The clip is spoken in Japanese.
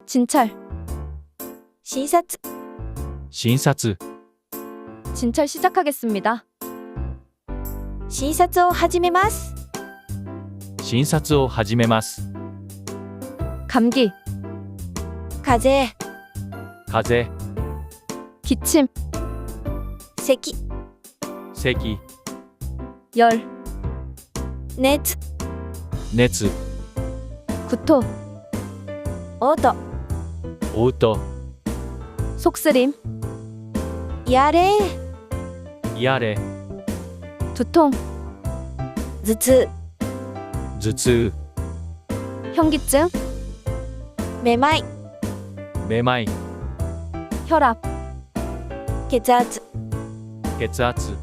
진찰, 診察、診察、 진찰 시작하겠습니다. 診察を始めます。診察を始めます。 감기, 風邪、風邪、 기침, 咳、咳、 열, 熱、熱、 구토, 嘔吐、嘔吐、 속쓰림, やれ、やれ、 두통, 頭痛、頭痛、 현기증, めまい、めまい、 혈압, 血圧。血圧。